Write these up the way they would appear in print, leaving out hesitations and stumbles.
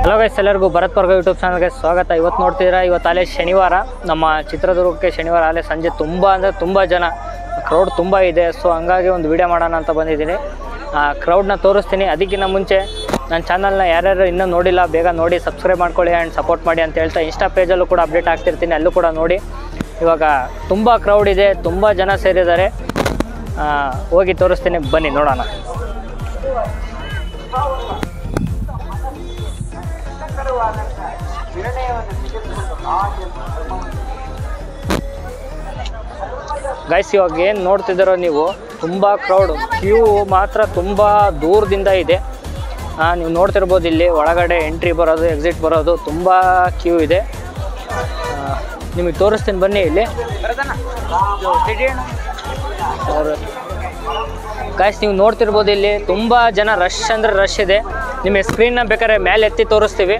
Hello guys, ಎಲ್ಲರಿಗೂ ಭರತ್ ವರ್ಗ YouTube ಚಾನಲ್ಗೆ ಸ್ವಾಗತ. ಇವತ್ತು ನೋಡ್ತಿದ್ದೀರಾ, ಇವತ್ತು ಅಲ್ಲೇ ಶನಿವಾರ, ನಮ್ಮ ಚಿತ್ರದುರ್ಗಕ್ಕೆ ಶನಿವಾರ ಅಲ್ಲೇ ಸಂಜೆ ತುಂಬ ಜನ, ಕ್ರೌಡ್ ತುಂಬ ಇದೆ. ಸೊ ಹಂಗಾಗಿ ಒಂದು ವಿಡಿಯೋ ಮಾಡೋಣ ಅಂತ ಬಂದಿದ್ದೀನಿ. ಕ್ರೌಡ್ನ ತೋರಿಸ್ತೀನಿ. ಅದಕ್ಕಿಂತ ಮುಂಚೆ ನನ್ನ ಚಾನಲ್ನ ಯಾರ್ಯಾರು ಇನ್ನೂ ನೋಡಿಲ್ಲ ಬೇಗ ನೋಡಿ ಸಬ್ಸ್ಕ್ರೈಬ್ ಮಾಡ್ಕೊಳ್ಳಿ ಆ್ಯಂಡ್ ಸಪೋರ್ಟ್ ಮಾಡಿ ಅಂತ ಹೇಳ್ತಾ ಇನ್ಸ್ಟಾ ಪೇಜಲ್ಲೂ ಕೂಡ ಅಪ್ಡೇಟ್ ಆಗ್ತಿರ್ತೀನಿ, ಅಲ್ಲೂ ಕೂಡ ನೋಡಿ. ಇವಾಗ ತುಂಬ ಕ್ರೌಡ್ ಇದೆ, ತುಂಬ ಜನ ಸೇರಿದ್ದಾರೆ. ಹೋಗಿ ತೋರಿಸ್ತೀನಿ, ಬನ್ನಿ ನೋಡೋಣ. ಗೈಸ್, ಇವಾಗ ಏನು ನೋಡ್ತಿದ್ದೀರೋ ನೀವು, ತುಂಬ ಕ್ರೌಡ್, ಕ್ಯೂ ಮಾತ್ರ ತುಂಬ ದೂರದಿಂದ ಇದೆ. ನೀವು ನೋಡ್ತಿರ್ಬೋದು, ಇಲ್ಲಿ ಒಳಗಡೆ ಎಂಟ್ರಿ ಬರೋದು ಎಕ್ಸಿಟ್ ಬರೋದು ತುಂಬ ಕ್ಯೂ ಇದೆ. ನಿಮಗೆ ತೋರಿಸ್ತೀನಿ ಬನ್ನಿ. ಇಲ್ಲಿ ಗೈಸ್, ನೀವು ನೋಡ್ತಿರ್ಬೋದು, ಇಲ್ಲಿ ತುಂಬ ಜನ, ರಶ್ ಅಂದರೆ ರಶ್ ಇದೆ. ನಿಮ್ಮ ಸ್ಕ್ರೀನ್ನ ಬೇಕಾದ್ರೆ ಮೇಲೆ ಎತ್ತಿ ತೋರಿಸ್ತೀವಿ.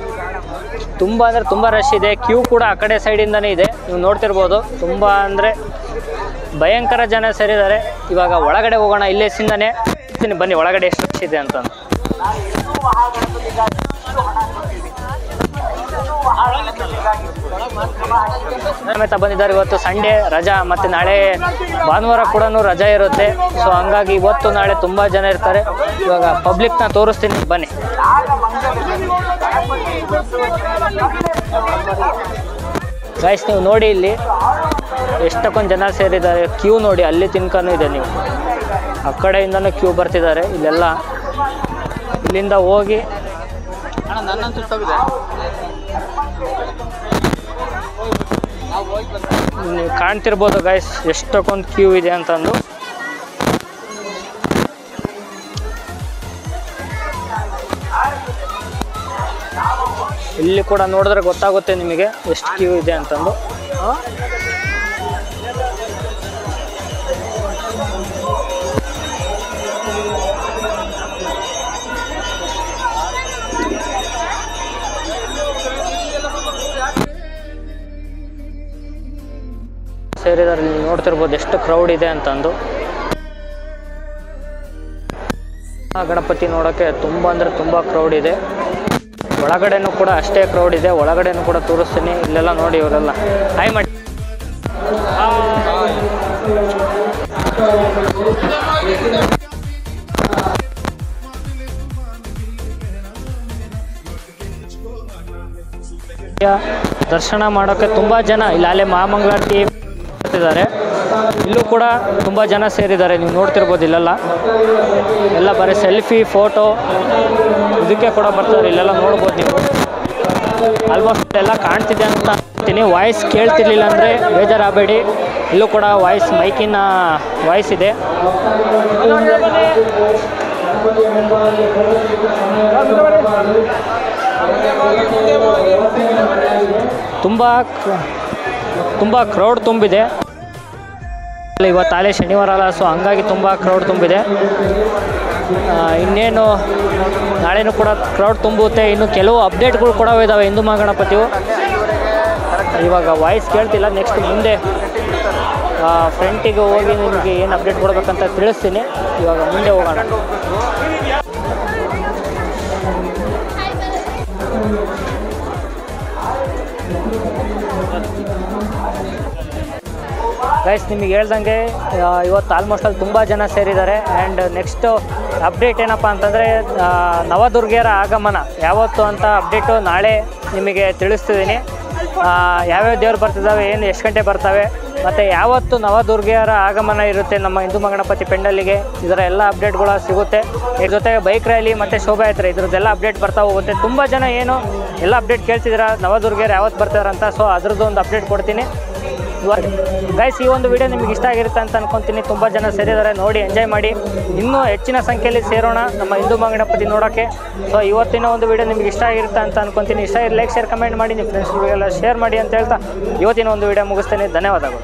ತುಂಬ ಅಂದರೆ ತುಂಬ ರಶ್ ಇದೆ. ಕ್ಯೂ ಕೂಡ ಆ ಕಡೆ ಸೈಡಿಂದನೇ ಇದೆ, ನೀವು ನೋಡ್ತಿರ್ಬೋದು. ತುಂಬ ಅಂದರೆ ಭಯಂಕರ ಜನ ಸೇರಿದ್ದಾರೆ. ಇವಾಗ ಒಳಗಡೆ ಹೋಗೋಣ, ಇಲ್ಲೇಸಿಂದನೇ ಬನ್ನಿ ಒಳಗಡೆ ಎಷ್ಟು ರಶ್ ಇದೆ ಅಂತ. ಸಮೇತ ಬಂದಿದ್ದಾರೆ. ಇವತ್ತು ಸಂಡೇ ರಜಾ, ಮತ್ತು ನಾಳೆ ಭಾನುವಾರ ಕೂಡ ರಜಾ ಇರುತ್ತೆ. ಸೊ ಹಂಗಾಗಿ ಇವತ್ತು ನಾಳೆ ತುಂಬ ಜನ ಇರ್ತಾರೆ. ಇವಾಗ ಪಬ್ಲಿಕ್ನ ತೋರಿಸ್ತೀನಿ, ಬನ್ನಿ. ಗೈಸ್, ನೀವು ನೋಡಿ ಇಲ್ಲಿ ಎಷ್ಟಕ್ಕೊಂದು ಜನ ಸೇರಿದ್ದಾರೆ. ಕ್ಯೂ ನೋಡಿ, ಅಲ್ಲಿ ತಿನ್ಕನೂ ಇದೆ. ನೀವು ಆ ಕಡೆಯಿಂದನೂ ಕ್ಯೂ ಬರ್ತಿದ್ದಾರೆ. ಇಲ್ಲೆಲ್ಲ ಇಲ್ಲಿಂದ ಹೋಗಿ ನೀವು ಕಾಣ್ತಿರ್ಬೋದು ಗೈಸ್, ಎಷ್ಟಕ್ಕೊಂದು ಕ್ಯೂ ಇದೆ ಅಂತಂದು. ಇಲ್ಲಿ ಕೂಡ ನೋಡಿದ್ರೆ ಗೊತ್ತಾಗುತ್ತೆ ನಿಮಗೆ ಎಷ್ಟು ಕ್ಯೂ ಇದೆ ಅಂತಂದು. ಸೇರಿದ್ದಾರೆ, ನೀವು ನೋಡ್ತಿರ್ಬೋದು ಎಷ್ಟು ಕ್ರೌಡ್ ಇದೆ ಅಂತಂದು. ಗಣಪತಿ ನೋಡೋಕ್ಕೆ ತುಂಬ ಅಂದರೆ ತುಂಬ ಕ್ರೌಡ್ ಇದೆ. ಒಳಗಡೆನೂ ಕೂಡ ಅಷ್ಟೇ ಕ್ರೌಡ್ ಇದೆ. ಒಳಗಡೆನೂ ಕೂಡ ತೋರಿಸ್ತೀನಿ. ಇಲ್ಲೆಲ್ಲ ನೋಡಿ, ಇವರೆಲ್ಲ ಹಾಯ್ ಮಾಡಿ. ದರ್ಶನ ಮಾಡೋಕ್ಕೆ ತುಂಬ ಜನ, ಇಲ್ಲಿ ಅಲ್ಲೇ ಮಹಾಮಂಗಳಾರತಿ ಬರ್ತಿದ್ದಾರೆ. ಇಲ್ಲೂ ಕೂಡ ತುಂಬ ಜನ ಸೇರಿದ್ದಾರೆ, ನೀವು ನೋಡ್ತಿರ್ಬೋದು. ಇಲ್ಲೆಲ್ಲ ಎಲ್ಲ ಬರೀ ಸೆಲ್ಫಿ ಫೋಟೋ ಇದಕ್ಕೆ ಕೂಡ ಬರ್ತಾರೆ. ಇಲ್ಲೆಲ್ಲ ನೋಡ್ಬೋದು ನೀವು. ಆಲ್ಮೋಸ್ಟ್ ಎಲ್ಲ ಕಾಣ್ತಿದೆ ಅಂತ ಅಂತೀನಿ. ವಾಯ್ಸ್ ಕೇಳ್ತಿರ್ಲಿಲ್ಲ ಅಂದರೆ ಬೇಜಾರಾಗಬೇಡಿ. ಇಲ್ಲೂ ಕೂಡ ವಾಯ್ಸ್, ಮೈಕಿನ ವಾಯ್ಸ್ ಇದೆ. ತುಂಬ ಕ್ರೌಡ್ ತುಂಬಿದೆ. ಇವತ್ತು ಆಲೇ ಶನಿವಾರ ಅಲ್ಲ, ಸೊ ಹಂಗಾಗಿ ತುಂಬ ಕ್ರೌಡ್ ತುಂಬಿದೆ. ಇನ್ನೇನು ನಾಳೆನೂ ಕೂಡ ಕ್ರೌಡ್ ತುಂಬುತ್ತೆ. ಇನ್ನು ಕೆಲವು ಅಪ್ಡೇಟ್ಗಳು ಕೂಡ ಇದ್ದಾವೆ ಹಿಂದೂ ಮಹಾಗಣಪತಿಯು. ಇವಾಗ ವಾಯ್ಸ್ ಕೇಳ್ತಿಲ್ಲ. ನೆಕ್ಸ್ಟ್ ಮುಂದೆ ಫ್ರಂಟಿಗೆ ಹೋಗಿ ನಿಮಗೆ ಏನು ಅಪ್ಡೇಟ್ ಕೊಡಬೇಕಂತ ತಿಳಿಸ್ತೀನಿ. ಇವಾಗ ಮುಂದೆ ಹೋಗೋಣ. ಗೈಸ್, ನಿಮಗೆ ಹೇಳ್ದಂಗೆ ಇವತ್ತು ಆಲ್ಮೋಸ್ಟ್ ಅಲ್ಲಿ ತುಂಬ ಜನ ಸೇರಿದ್ದಾರೆ. ಆ್ಯಂಡ್ ನೆಕ್ಸ್ಟ್ ಅಪ್ಡೇಟ್ ಏನಪ್ಪ ಅಂತಂದರೆ, ನವದುರ್ಗೆಯರ ಆಗಮನ ಯಾವತ್ತು ಅಂತ ಅಪ್ಡೇಟು ನಾಳೆ ನಿಮಗೆ ತಿಳಿಸ್ತಿದ್ದೀನಿ. ಯಾವ್ಯಾವ ದೇವ್ರು ಬರ್ತಿದ್ದಾವೆ, ಏನು ಎಷ್ಟು ಗಂಟೆ ಬರ್ತವೆ, ಮತ್ತು ಯಾವತ್ತು ನವದುರ್ಗೆಯರ ಆಗಮನ ಇರುತ್ತೆ ನಮ್ಮ ಹಿಂದೂ ಮಹಾಗಣಪತಿ ಪೆಂಡಲ್ಲಿಗೆ, ಇದರ ಎಲ್ಲ ಅಪ್ಡೇಟ್ಗಳು ಸಿಗುತ್ತೆ. ಇದ್ರ ಜೊತೆಗೆ ಬೈಕ್ ರ್ಯಾಲಿ ಮತ್ತು ಶೋಭಾಯಾತ್ರೆ ಇದ್ರದ್ದೆಲ್ಲ ಅಪ್ಡೇಟ್ ಬರ್ತಾ ಹೋಗುತ್ತೆ. ತುಂಬ ಜನ ಏನು ಎಲ್ಲ ಅಪ್ಡೇಟ್ ಕೇಳ್ತಿದ್ದೀರಾ, ನವದುರ್ಗೆಯರು ಯಾವತ್ತು ಬರ್ತಾರಂತ. ಸೊ ಅದ್ರದ್ದು ಒಂದು ಅಪ್ಡೇಟ್ ಕೊಡ್ತೀನಿ. ಗೈಸ್, ಈ ಒಂದು ವಿಡಿಯೋ ನಿಮಗೆ ಇಷ್ಟ ಆಗಿರುತ್ತೆ ಅಂತ ಅನ್ಕೊತೀನಿ. ತುಂಬ ಜನ ಸೇರಿದ್ದಾರೆ, ನೋಡಿ ಎಂಜಾಯ್ ಮಾಡಿ. ಇನ್ನೂ ಹೆಚ್ಚಿನ ಸಂಖ್ಯೆಯಲ್ಲಿ ಸೇರೋಣ ನಮ್ಮ ಹಿಂದೂ ಮಹಾಗಣಪತಿ ನೋಡೋಕ್ಕೆ. ಸೊ ಇವತ್ತಿನ ಒಂದು ವಿಡಿಯೋ ನಿಮಗೆ ಇಷ್ಟ ಆಗಿರುತ್ತೆ ಅಂತ ಅನ್ಕೊತೀನಿ. ಇಷ್ಟ ಲೈಕ್, ಶೇರ್, ಕಮೆಂಟ್ ಮಾಡಿ, ನಿಮ್ಮ ಫ್ರೆಂಡ್ಸ್ಗಳಿಗೆಲ್ಲ ಶೇರ್ ಮಾಡಿ ಅಂತ ಹೇಳ್ತಾ ಇವತ್ತಿನ ಒಂದು ವಿಡಿಯೋ ಮುಗಿಸ್ತೇನೆ. ಧನ್ಯವಾದಗಳು.